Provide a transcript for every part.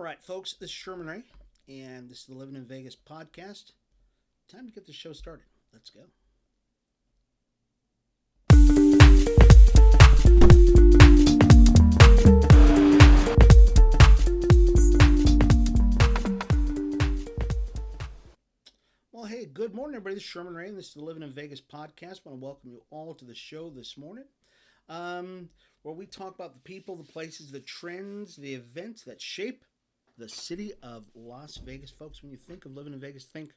right, folks, this is Sherman Ray, and this is the Livin In Vegas podcast. Time to get the show started. Let's go. Well, hey, good morning, everybody. This is Sherman Ray, and this is the Livin In Vegas podcast. I want to welcome you all to the show this morning, where we talk about the people, the places, the trends, the events that shape the city of Las Vegas. Folks, when you think of living in Vegas, think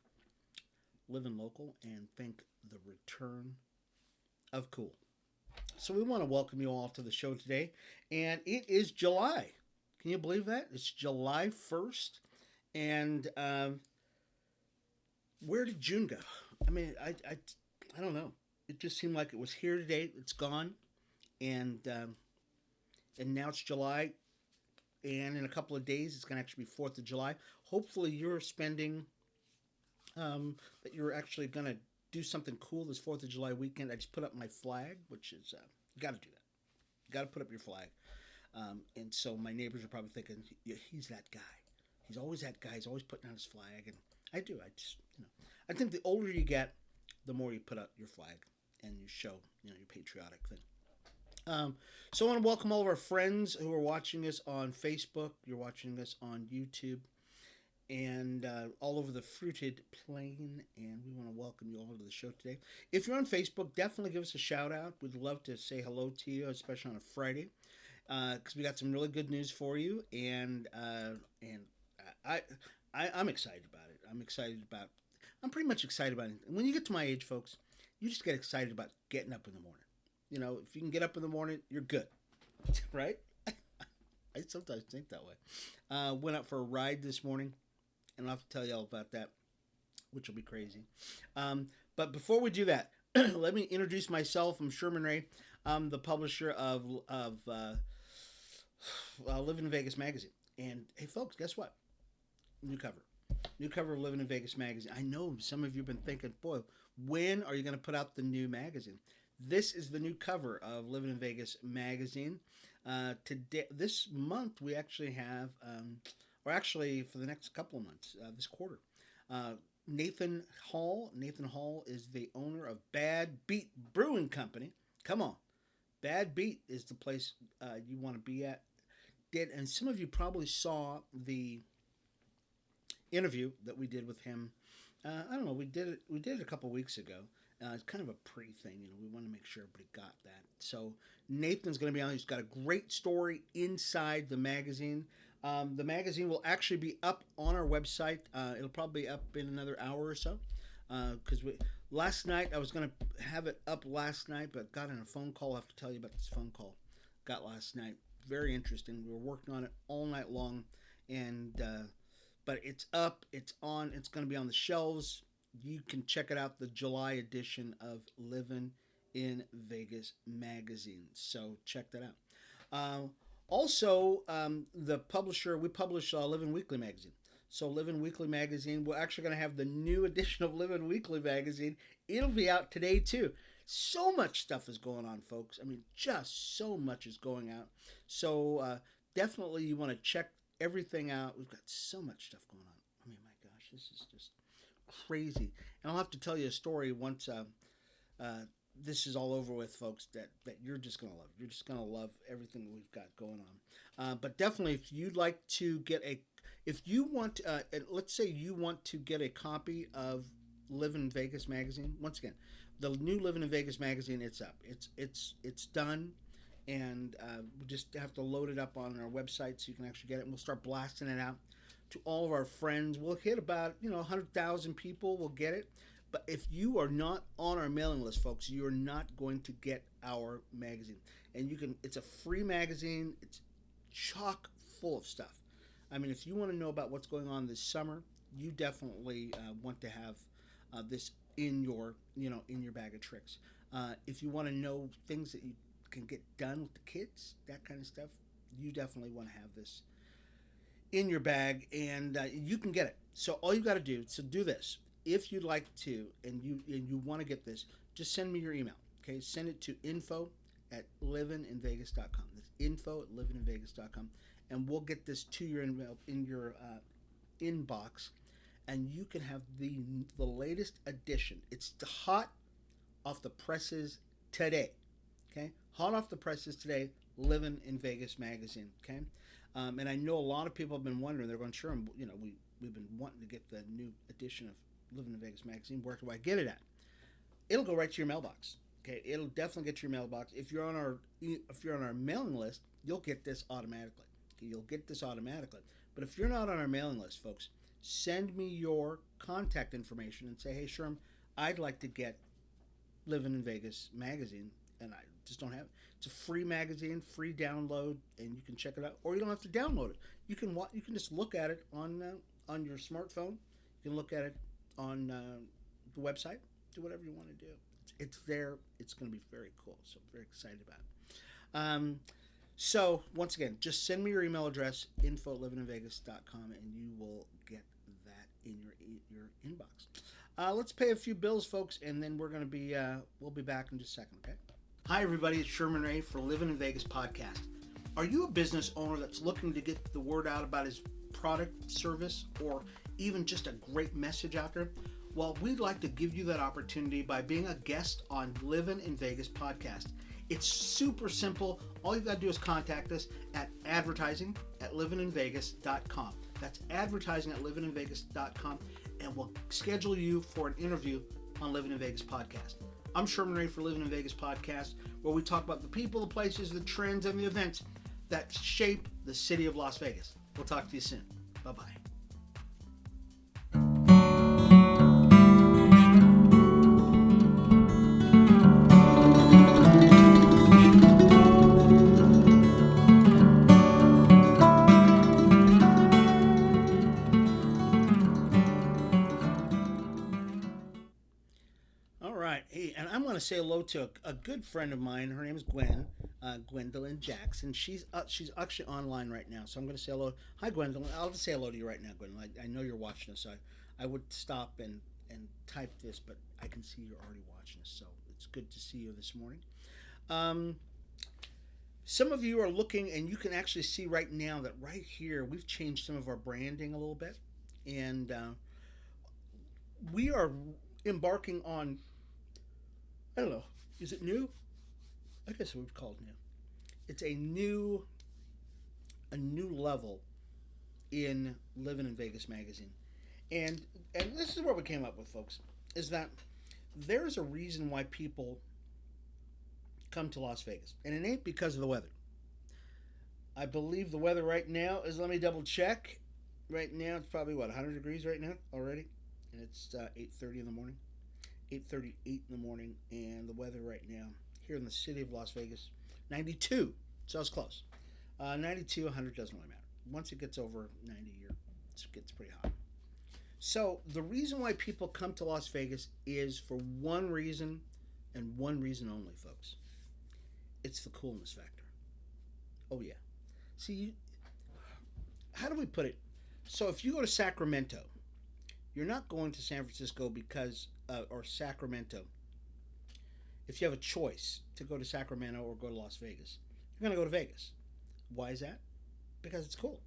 living local and think the return of cool. So we want to welcome you all to the show today, and it is July. Can you believe that? It's July 1st, and where did June go? I mean, I don't know. It just seemed like it was here today. It's gone, and now it's July. And in a couple of days, it's going to actually be 4th of July. Hopefully, you're spending, that you're actually going to do something cool this 4th of July weekend. I just put up my flag, which is, you got to do that. You got to put up your flag. And so my neighbors are probably thinking, yeah, he's that guy. He's always that guy. He's always putting out his flag. And I do. I think the older you get, the more you put up your flag and you show, your patriotic thing. So I want to welcome all of our friends who are watching us on Facebook. You're watching us on YouTube and all over the fruited plain. And we want to welcome you all to the show today. If you're on Facebook, definitely give us a shout out. We'd love to say hello to you, especially on a Friday, because we got some really good news for you. And I'm excited about it. I'm pretty much excited about it. When you get to my age, folks, you just get excited about getting up in the morning. If you can get up in the morning, you're good, right? I sometimes think that way. Went out for a ride this morning, and I'll have to tell you all about that, which will be crazy. But before we do that, let me introduce myself. I'm Sherman Ray. I'm the publisher of Livin In Vegas magazine. And hey, folks, guess what? New cover of Livin In Vegas magazine. I know some of you have been thinking, boy, when are you going to put out the new magazine? This is the new cover of Livin In Vegas magazine. Today, this month, we actually have, or actually for the next couple of months, this quarter, Nathan Hall. Nathan Hall is the owner of Bad Beat Brewing Company. Come on. Bad Beat is the place you want to be at. And some of you probably saw the interview that we did with him. I don't know. We did it a couple weeks ago. It's kind of a pre-thing, we want to make sure everybody got that. So Nathan's going to be on. He's got a great story inside the magazine. The magazine will actually be up on our website. It'll probably be up in another hour or so. Because last night, I was going to have it up last night, but got in a phone call. I'll have to tell you about this phone call got last night. Very interesting. We were working on it all night long. And but it's up. It's on. It's going to be on the shelves. You can check it out, the July edition of Livin In Vegas magazine. So check that out. Also, the publisher, we publish Livin Weekly magazine. So Livin Weekly magazine, we're actually going to have the new edition of Livin Weekly magazine. It'll be out today too. So much stuff is going on, folks. I mean, just so much is going out. So definitely you want to check everything out. We've got so much stuff going on. I mean, my gosh, this is just crazy. And I'll have to tell you a story once this is all over with, folks, that you're just going to love. You're just going to love everything that we've got going on. But definitely, if you'd like to get let's say you want to get a copy of Livin In Vegas magazine. Once again, the new Livin In Vegas magazine, it's up. It's done. And we just have to load it up on our website so you can actually get it. And we'll start blasting it out to all of our friends. We'll hit about 100,000 people will get it. But if you are not on our mailing list, folks, you are not going to get our magazine. And it's a free magazine. It's chock full of stuff. I mean, if you want to know about what's going on this summer, you definitely want to have this in your bag of tricks. If you want to know things that you can get done with the kids, that kind of stuff, you definitely want to have this in your bag, and you can get it. So all you got to do, do this. If you'd like to, and you want to get this, just send me your email. Okay, send it to info at livininvegas.com. That's info at livininvegas.com. And we'll get this to your email in your inbox, and you can have the latest edition. It's hot off the presses today. Okay, hot off the presses today. Livin In Vegas magazine. Okay, and I know a lot of people have been wondering. They're going, sure, we've been wanting to get the new edition of Livin In Vegas magazine. Where do I get it at? It'll go right to your mailbox. Okay, it'll definitely get to your mailbox. If you're on our mailing list, you'll get this automatically. Okay, you'll get this automatically. But if you're not on our mailing list, folks, send me your contact information and say, hey, Sherm, I'd like to get Livin In Vegas magazine, and I just don't have it. It's a free magazine, free download, and you can check it out. Or you don't have to download it. You can just look at it on your smartphone. You can look at it on the website. Do whatever you want to do. It's there. It's going to be very cool. So I'm very excited about it. So once again, just send me your email address, info@livininvegas.com, and you will get that in your inbox. Let's pay a few bills, folks, and then we'll be back in just a second. Okay. Hi, everybody. It's Sherman Ray for Livin In Vegas podcast. Are you a business owner that's looking to get the word out about his product, service, or even just a great message out there? Well, we'd like to give you that opportunity by being a guest on Livin In Vegas podcast. It's super simple. All you've got to do is contact us at advertising@livininvegas.com. That's advertising@livininvegas.com, and we'll schedule you for an interview on Livin In Vegas podcast. I'm Sherman Ray for Livin In Vegas podcast, where we talk about the people, the places, the trends, and the events that shape the city of Las Vegas. We'll talk to you soon. Bye-bye. To say hello to a good friend of mine. Her name is Gwendolyn Jackson. She's actually online right now, so I'm going to say hello. Hi, Gwendolyn. I'll just say hello to you right now, Gwendolyn. I know you're watching us. I would stop and type this, but I can see you're already watching us, so it's good to see you this morning. Some of you are looking, and you can actually see right now that right here we've changed some of our branding a little bit, and we are embarking on, I don't know, is it new? I guess we've called new. It's a new level in Livin In Vegas magazine. And this is what we came up with, folks, is that there's a reason why people come to Las Vegas. And it ain't because of the weather. I believe the weather right now is, let me double check. Right now it's probably, 100 degrees right now already? And it's 8:30 in the morning. 8:38 in the morning, and the weather right now here in the city of Las Vegas, 92. So it's close. 92, 100 doesn't really matter. Once it gets over 90, it gets pretty hot. So the reason why people come to Las Vegas is for one reason and one reason only, folks. It's the coolness factor. Oh yeah. See, how do we put it? So if you go to Sacramento, you're not going to San Francisco or Sacramento. If you have a choice to go to Sacramento or go to Las Vegas, you're going to go to Vegas. Why is that? Because it's cool.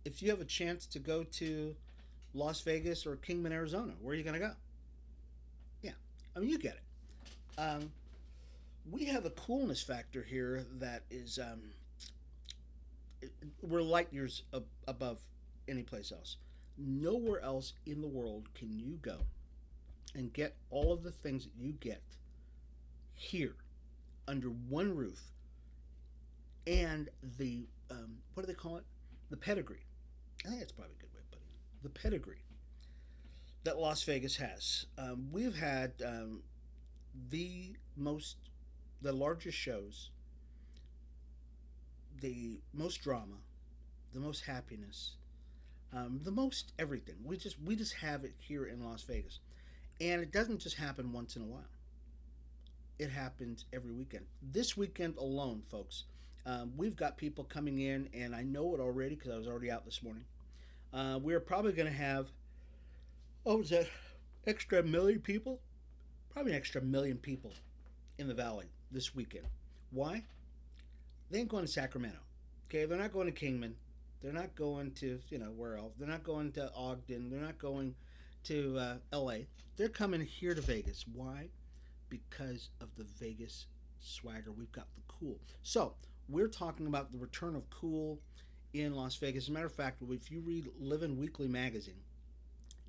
If you have a chance to go to Las Vegas or Kingman, Arizona, where are you going to go? Yeah, I mean, you get it. We have a coolness factor here that is, we're light years above any place else. Nowhere else in the world can you go and get all of the things that you get here under one roof, and the what do they call it? The pedigree. I think that's probably a good way of putting it. The pedigree that Las Vegas has. We've had the largest shows, the most drama, the most happiness, the most everything. We just have it here in Las Vegas, and it doesn't just happen once in a while. It happens every weekend. This weekend alone, folks, we've got people coming in, and I know it already because I was already out this morning. We're probably going to have, extra million people? Probably an extra million people in the valley this weekend. Why? They ain't going to Sacramento. Okay, they're not going to Kingman. They're not going to where else. They're not going to Ogden. They're not going to L.A. They're coming here to Vegas. Why? Because of the Vegas swagger. We've got the cool. So we're talking about the return of cool in Las Vegas. As a matter of fact, if you read Livin Weekly magazine,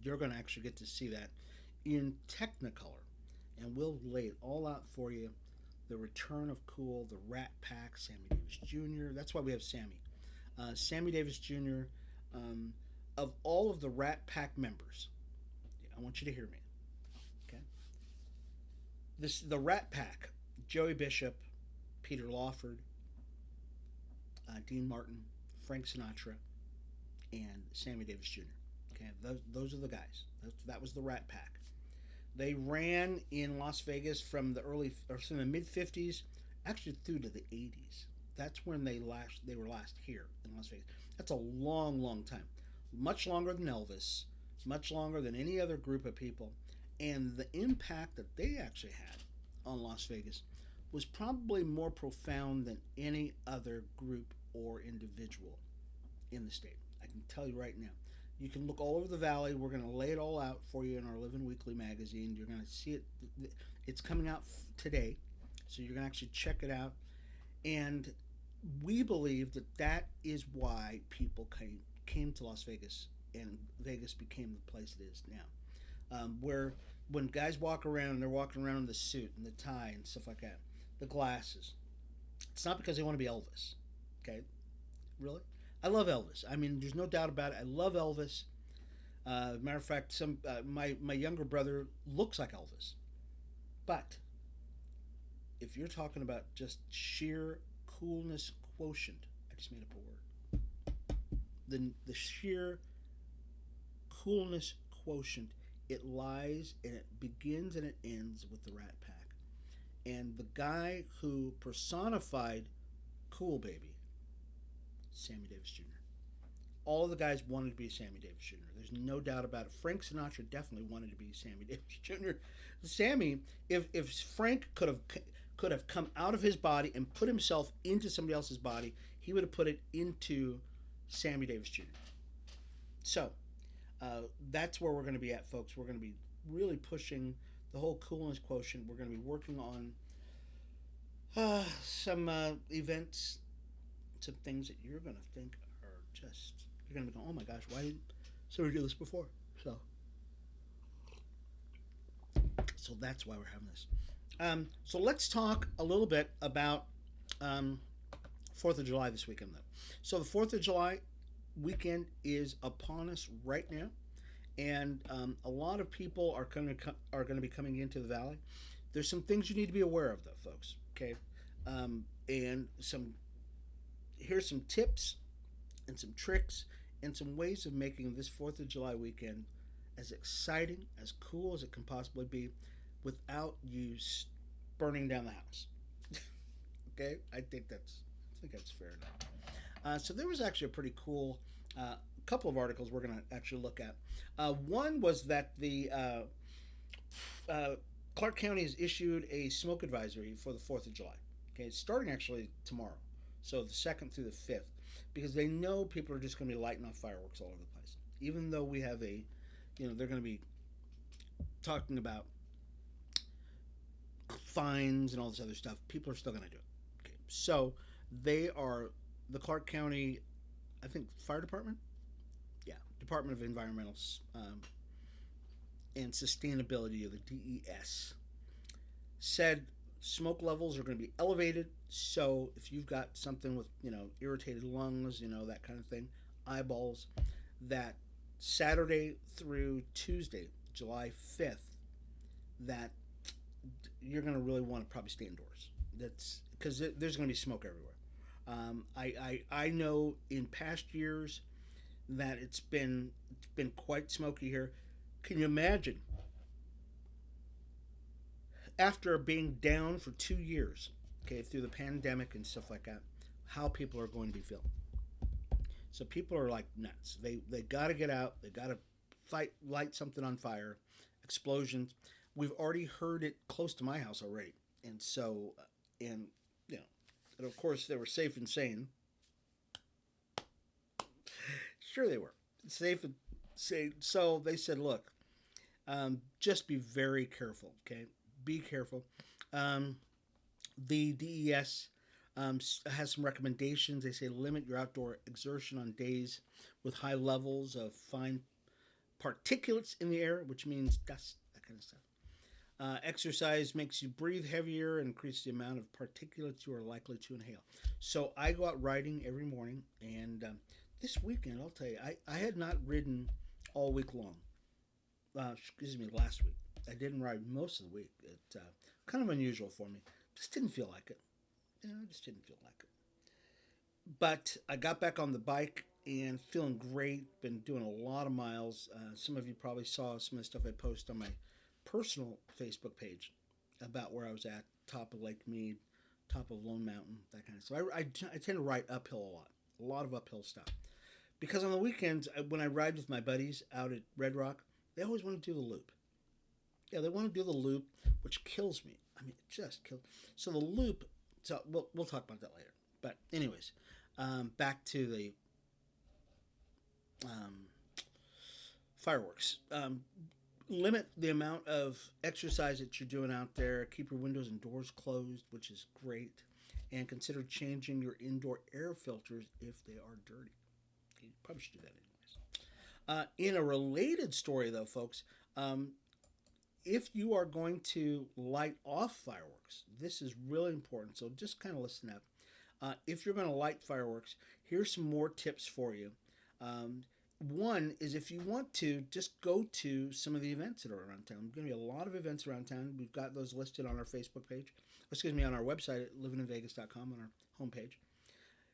you're going to actually get to see that in Technicolor, and we'll lay it all out for you. The return of cool, the Rat Pack, Sammy Davis Jr. That's why we have Sammy. Sammy Davis Jr. Of all of the Rat Pack members, I want you to hear me. Okay, the Rat Pack: Joey Bishop, Peter Lawford, Dean Martin, Frank Sinatra, and Sammy Davis Jr. Okay, those are the guys. That was the Rat Pack. They ran in Las Vegas from the mid '50s, actually through to the '80s. That's when they were last here in Las Vegas. That's a long, long time, much longer than Elvis, much longer than any other group of people, and the impact that they actually had on Las Vegas was probably more profound than any other group or individual in the state. I can tell you right now. You can look all over the valley. We're going to lay it all out for you in our Livin Weekly magazine. You're going to see it. It's coming out today, so you're going to actually check it out. And we believe that is why people came to Las Vegas, and Vegas became the place it is now. Where when guys walk around, they're walking around in the suit and the tie and stuff like that, the glasses. It's not because they want to be Elvis. Okay, really? I love Elvis. I mean, there's no doubt about it. I love Elvis. Matter of fact, my younger brother looks like Elvis. But if you're talking about just sheer coolness quotient, I just made up a word. The sheer coolness quotient, it lies and it begins and it ends with the Rat Pack. And the guy who personified Cool Baby, Sammy Davis Jr. All of the guys wanted to be Sammy Davis Jr. There's no doubt about it. Frank Sinatra definitely wanted to be Sammy Davis Jr. Sammy, if Frank could have come out of his body and put himself into somebody else's body, he would have put it into Sammy Davis Jr. So that's where we're going to be at, folks. We're going to be really pushing the whole coolness quotient. We're going to be working on some events, some things that you're going to think are just, you're going to be going, oh my gosh, why didn't somebody do this before? So that's why we're having this. So let's talk a little bit about 4th of July this weekend, though. So the 4th of July weekend is upon us right now, and a lot of people are going to be coming into the valley. There's some things you need to be aware of, though, folks. Okay, and here's some tips and some tricks and some ways of making this 4th of July weekend as exciting, as cool as it can possibly be, without you burning down the house. Okay, I think that's fair enough. So there was actually a pretty cool couple of articles we're going to actually look at. One was that the Clark County has issued a smoke advisory for the 4th of July. Okay, it's starting actually tomorrow, so the 2nd through the 5th, because they know people are just going to be lighting off fireworks all over the place. Even though we have they're going to be talking about fines and all this other stuff, people are still going to do it. Okay, so the Clark County, I think, Fire Department? Yeah, Department of Environmental and Sustainability, of the DES, said smoke levels are going to be elevated. So if you've got something with, irritated lungs, that kind of thing, eyeballs, that Saturday through Tuesday, July 5th, that you're going to really want to probably stay indoors. That's because there's going to be smoke everywhere. I know in past years that it's been quite smoky here. Can you imagine, after being down for 2 years, okay, through the pandemic and stuff like that, how people are going to be feeling? So people are like nuts. They got to get out. They got to light something on fire. Explosions. We've already heard it close to my house already, and so And of course, they were safe and sane. Sure, they were safe and sane. So they said, look, just be very careful, okay? Be careful. Um, the DES has some recommendations. They say limit your outdoor exertion on days with high levels of fine particulates in the air, which means dust, that kind of stuff. Exercise makes you breathe heavier and increase the amount of particulates you are likely to inhale. So I go out riding every morning, and this weekend, I'll tell you, I had not ridden all week long. Last week. I didn't ride most of the week. It's kind of unusual for me. Just didn't feel like it. I just didn't feel like it. But I got back on the bike and feeling great. Been doing a lot of miles. Some of you probably saw some of the stuff I post on my personal Facebook page about where I was at, top of Lake Mead, top of Lone Mountain, that kind of stuff. I tend to ride uphill a lot of uphill stuff. Because on the weekends, when I ride with my buddies out at Red Rock, they always want to do the loop. Yeah, they want to do the loop, which kills me. I mean, it just kills. So the loop. So we'll talk about that later. But anyways, back to the fireworks. Limit the amount of exercise that you're doing out there. Keep your windows and doors closed, which is great. And consider changing your indoor air filters if they are dirty. You probably should do that anyways. In a related story, though, folks, if you are going to light off fireworks, this is really important. So just kind of listen up. If you're going to light fireworks, here's some more tips for you. One is if you want to, just go to some of the events that are around town. There's going to be a lot of events around town. We've got those listed on our Facebook page. On our website at livininvegas.com on our homepage.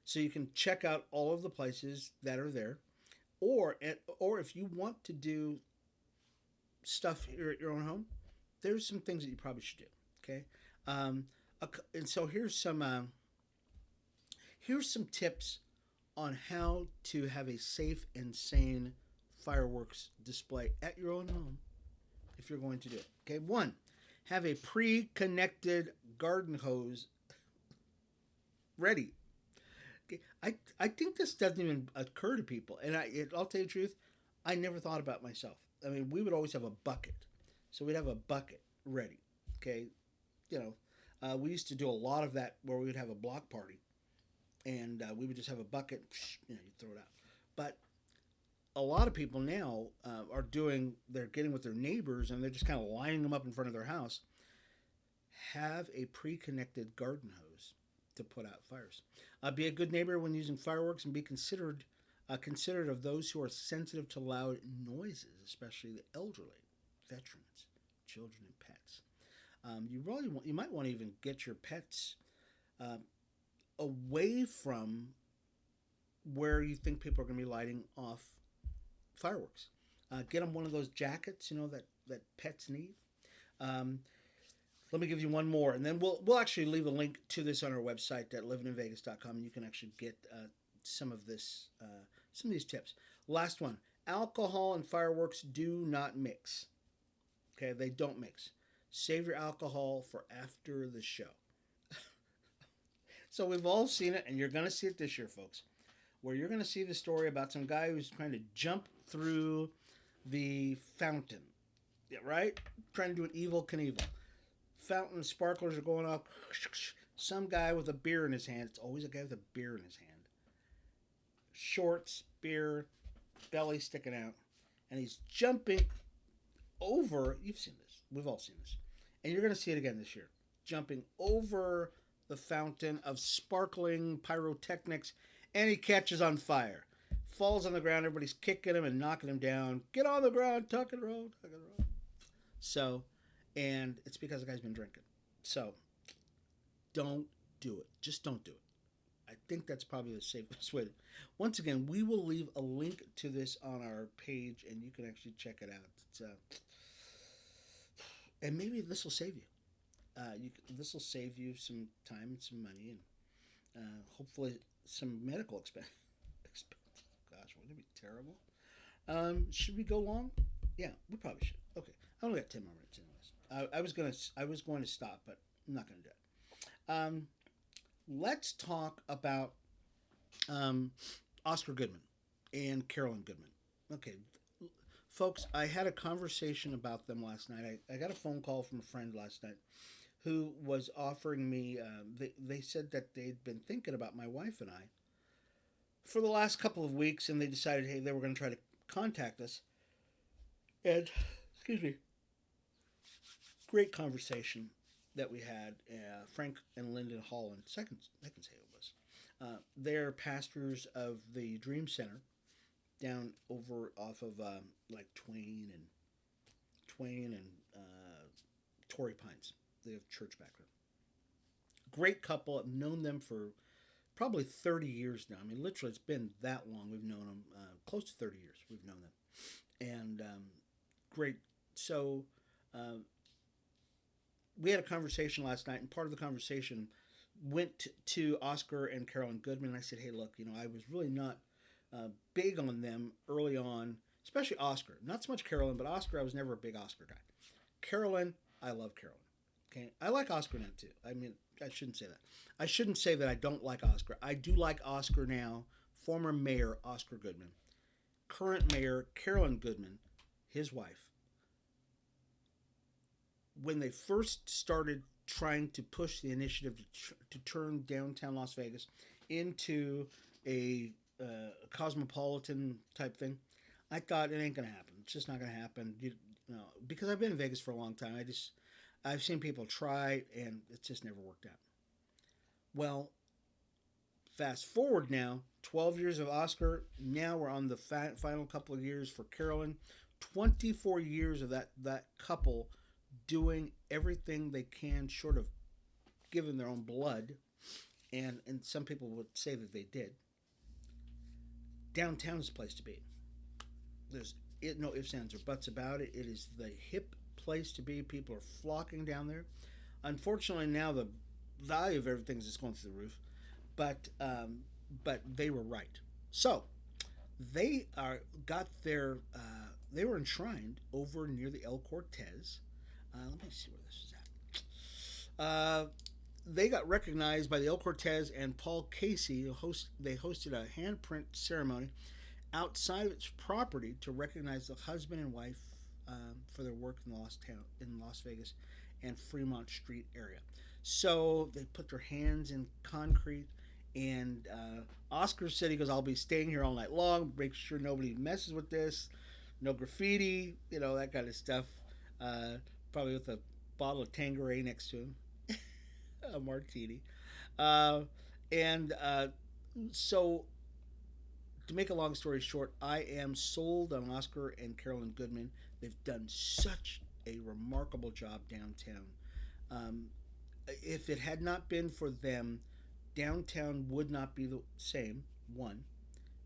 So you can check out all of the places that are there. Or if you want to do stuff here at your own home, there's some things that you probably should do. Okay, and so here's some tips on how to have a safe and sane fireworks display at your own home if you're going to do it. Okay, one, have a pre-connected garden hose ready. Okay, I think this doesn't even occur to people, and I'll tell you the truth, I never thought about myself. I mean, we would always have a bucket, so we'd have a bucket ready. Okay, we used to do a lot of that where we would have a block party, and we would just have a bucket. You throw it out. But a lot of people now they're getting with their neighbors, and they're just kind of lining them up in front of their house. Have a pre-connected garden hose to put out fires. Be a good neighbor when using fireworks, and be considerate of those who are sensitive to loud noises, especially the elderly, veterans, children, and pets. You might want to even get your pets away from where you think people are going to be lighting off fireworks. Get them one of those jackets, that pets need. Let me give you one more, and then we'll actually leave a link to this on our website at livininvegas.com, and you can actually get some of these tips. Last one: alcohol and fireworks do not mix. Okay, they don't mix. Save your alcohol for after the show. So we've all seen it, and you're going to see it this year, folks, where you're going to see the story about some guy who's trying to jump through the fountain. Yeah, right? Trying to do an evil Knievel. Fountain sparklers are going off. Some guy with a beer in his hand. It's always a guy with a beer in his hand. Shorts, beer, belly sticking out. And he's jumping over. You've seen this. We've all seen this. And you're going to see it again this year. Jumping over the fountain of sparkling pyrotechnics. And he catches on fire. Falls on the ground. Everybody's kicking him and knocking him down. Get on the ground. Tuck and roll. Tuck and roll. So... and it's because the guy's been drinking. So, don't do it. Just don't do it. I think that's probably the safest way. Once again, we will leave a link to this on our page, and you can actually check it out. It's, and maybe this will save you. This will save you some time and some money, and hopefully some medical expense. Gosh, wouldn't it be terrible? Should we go long? Yeah, we probably should. Okay, I only got 10 more minutes anyways. I was going to stop, but I'm not going to do it. Let's talk about um, Oscar Goodman and Carolyn Goodman. Okay, folks, I had a conversation about them last night. I got a phone call from a friend last night who was offering me, they said that they'd been thinking about my wife and I for the last couple of weeks, and they decided, hey, they were going to try to contact us. And, excuse me, great conversation that we had. Frank and Lyndon Holland, second, I can say it was. They're pastors of the Dream Center down over off of like Twain and Torrey Pines. They have church background. Great couple. I've known them for probably 30 years now. I mean, literally, it's been that long. We've known them close to 30 years. We've known them, and great. So uh, we had a conversation last night, and part of the conversation went to Oscar and Carolyn Goodman. And I said, "Hey, look, I was really not big on them early on, especially Oscar. Not so much Carolyn, but Oscar. I was never a big Oscar guy. Carolyn, I love Carolyn. Okay, I like Oscar now too. I mean, I shouldn't say that. I shouldn't say that I don't like Oscar. I do like Oscar now. Former mayor Oscar Goodman, current mayor Carolyn Goodman, his wife. When they first started trying to push the initiative to turn downtown Las Vegas into cosmopolitan type thing, I thought it ain't gonna happen. It's just not gonna happen. Because I've been in Vegas for a long time. I've seen people try, and it's just never worked out. Well, fast forward now, 12 years of Oscar. Now we're on the final couple of years for Carolyn. 24 years of that couple doing everything they can, short of giving their own blood, and some people would say that they did. Downtown is the place to be. There's no ifs, ands, or buts about it. It is the hip place to be. People are flocking down there. Unfortunately, now the value of everything is just going through the roof. But they were right. So they they were enshrined over near the El Cortez. Let me see where this is at. They got recognized by the El Cortez and Paul Casey. They hosted a handprint ceremony outside of its property to recognize the husband and wife for their work in Las Vegas and Fremont Street area. So they put their hands in concrete, and Oscar said, he goes, "I'll be staying here all night long, make sure nobody messes with this, no graffiti, that kind of stuff." Probably with a bottle of Tanqueray next to him, a martini, uh, and so to make a long story short, I am sold on Oscar and Carolyn Goodman. They've done such a remarkable job downtown. Um, if it had not been for them, downtown would not be the same. One,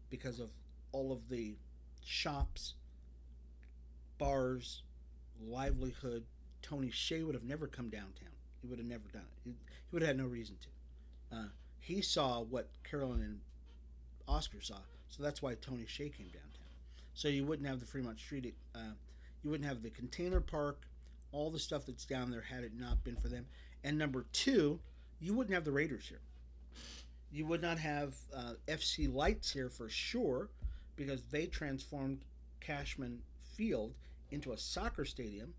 because of all of the shops, bars, livelihood. Tony Shea would have never come downtown. He would have never done it. He would have had no reason to. He saw what Carolyn and Oscar saw, so that's why Tony Shea came downtown. So you wouldn't have the Fremont Street, you wouldn't have the container park, all the stuff that's down there had it not been for them. And number two, you wouldn't have the Raiders here. You would not have FC Lights here for sure, because they transformed Cashman Field into a soccer stadium.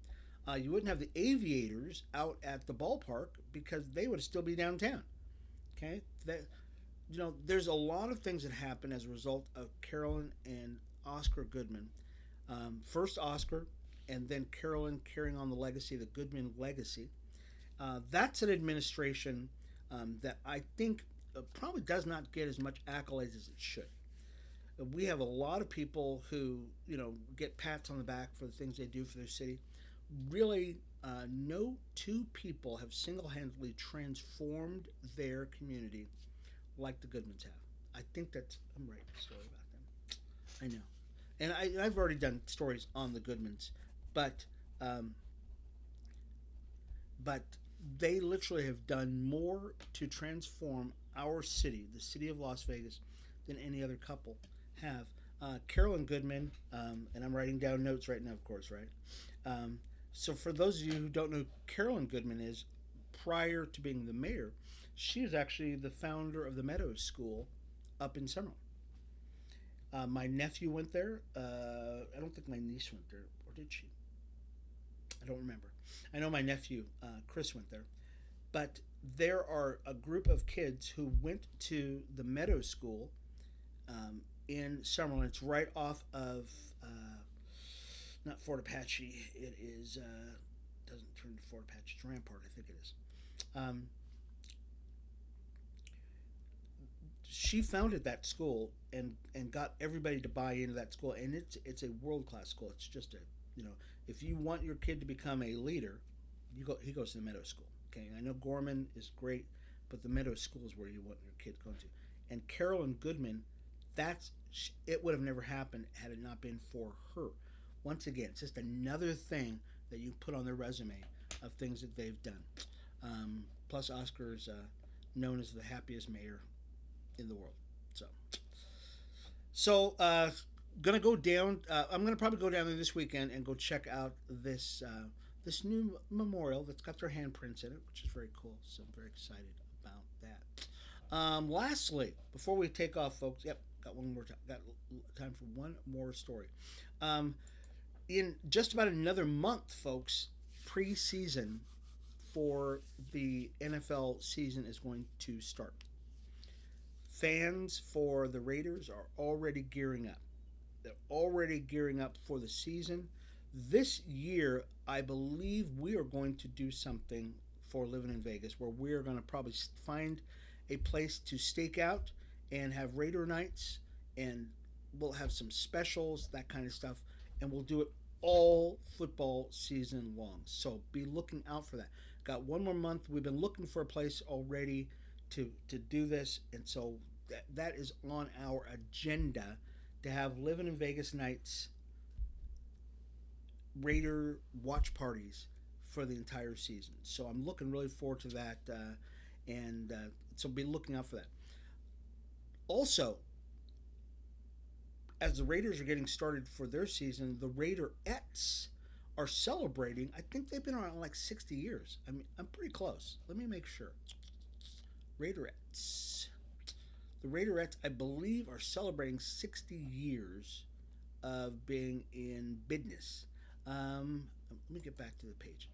You wouldn't have the Aviators out at the ballpark because they would still be downtown. Okay, there's a lot of things that happen as a result of Carolyn and Oscar Goodman. First Oscar, and then Carolyn carrying on the legacy, the Goodman legacy. That's an administration that I think probably does not get as much accolades as it should. We have a lot of people who get pats on the back for the things they do for their city. Really, no two people have single-handedly transformed their community like the Goodmans have. I think I'm writing a story about them. I know, and I've already done stories on the Goodmans, but but they literally have done more to transform our city, the city of Las Vegas, than any other couple have. Carolyn Goodman, and I'm writing down notes right now, of course, right? So for those of you who don't know who Carolyn Goodman is, prior to being the mayor, she is actually the founder of the Meadows School up in Summerlin. My nephew went there. I don't think my niece went there, or did she? I don't remember. I know my nephew, Chris, went there. But there are a group of kids who went to the Meadows School in Summerlin. It's right off of, not Fort Apache. It is, doesn't turn to Fort Apache. It's Rampart, I think it is. Um, she founded that school and got everybody to buy into that school, and it's a world class school. It's just a, you know, if you want your kid to become a leader, he goes to the Meadows School. Okay, I know Gorman is great, but the Meadows School is where you want your kid going to. And Carolyn Goodman, that's it would have never happened had it not been for her. Once again, it's just another thing that you put on their resume of things that they've done. Plus, Oscar's known as the happiest mayor in the world. So gonna go down. I'm gonna probably go down there this weekend and go check out this new memorial that's got their handprints in it, which is very cool. So I'm very excited about that. Lastly, before we take off, folks, got one more time. Got time for one more story. In just about another month, folks, preseason for the NFL season is going to start. Fans for the Raiders are already gearing up. They're already gearing up for the season. This year, I believe we are going to do something for Living in Vegas where we're going to probably find a place to stake out and have Raider nights, and we'll have some specials, that kind of stuff, and we'll do it all football season long. So be looking out for that. Got one more month. We've been looking for a place already to do this, and so that is on our agenda to have Living in Vegas nights, Raider watch parties for the entire season. So I'm looking really forward to that, and so be looking out for that. Also, as the Raiders are getting started for their season, the Raiderettes are celebrating. I think they've been around like 60 years. I mean, I'm pretty close. Let me make sure. Raiderettes. The Raiderettes, I believe, are celebrating 60 years of being in business. Let me get back to the page.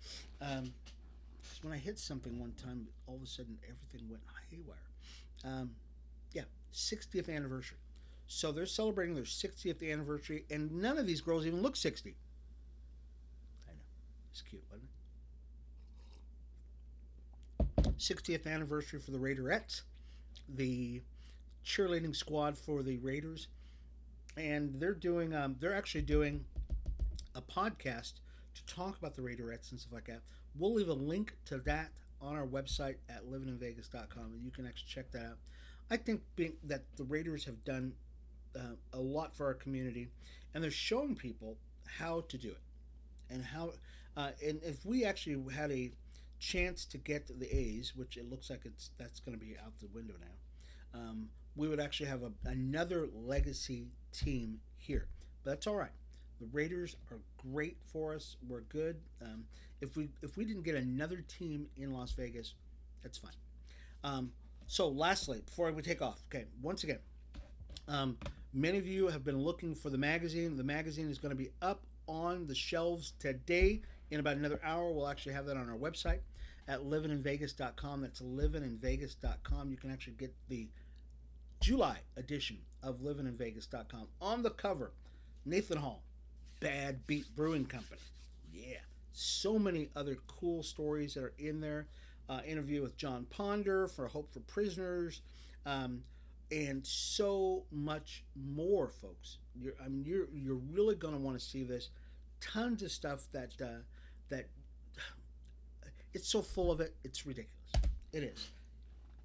When I hit something one time, all of a sudden everything went haywire. 60th anniversary. So they're celebrating their 60th anniversary, and none of these girls even look 60. I know. It's cute, wasn't it? 60th anniversary for the Raiderettes, the cheerleading squad for the Raiders, and they're actually doing a podcast to talk about the Raiderettes and stuff like that. We'll leave a link to that on our website at livininvegas.com, and you can actually check that out. I think that the Raiders have done a lot for our community, and they're showing people how to do it, and how. And if we actually had a chance to get the A's, which it looks like that's going to be out the window now, we would actually have another legacy team here. But that's all right. The Raiders are great for us. We're good. If we didn't get another team in Las Vegas, that's fine. So lastly, before we take off, okay, once again, many of you have been looking for the magazine. The magazine is going to be up on the shelves today. In about another hour, we'll actually have that on our website at livininvegas.com. That's livininvegas.com. You can actually get the July edition of livininvegas.com. On the cover, Nathan Hall, Bad Beat Brewing Company. Yeah. So many other cool stories that are in there. Interview with John Ponder for Hope for Prisoners, and so much more, folks. You're really going to want to see this. Tons of stuff that it's so full of it. It's ridiculous. It is.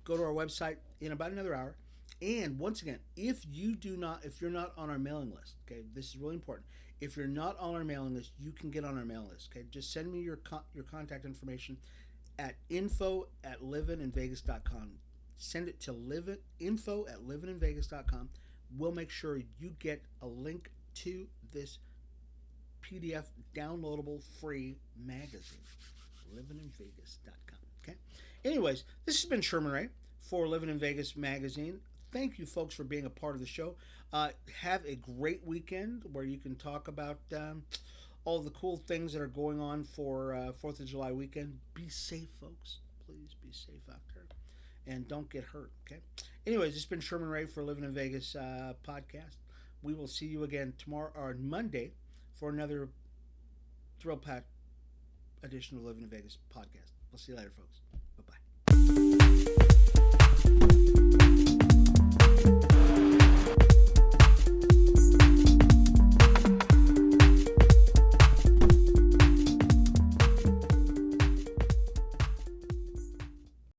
Go to our website in about another hour. And once again, if you're not on our mailing list, okay, this is really important. If you're not on our mailing list, you can get on our mailing list. Okay, just send me your contact information at info@livininvegas.com. Send it to info@livininvegas.com. We'll make sure you get a link to this PDF downloadable free magazine. livininvegas.com. Okay. Anyways, this has been Sherman Ray for Living in Vegas magazine. Thank you, folks, for being a part of the show. Have a great weekend where you can talk about all the cool things that are going on for 4th of July weekend. Be safe, folks. Please be safe out there. And don't get hurt, okay? Anyways, it's been Sherman Ray for Living in Vegas podcast. We will see you again tomorrow or Monday for another thrill pack edition of Living in Vegas podcast. We'll see you later, folks. Bye bye.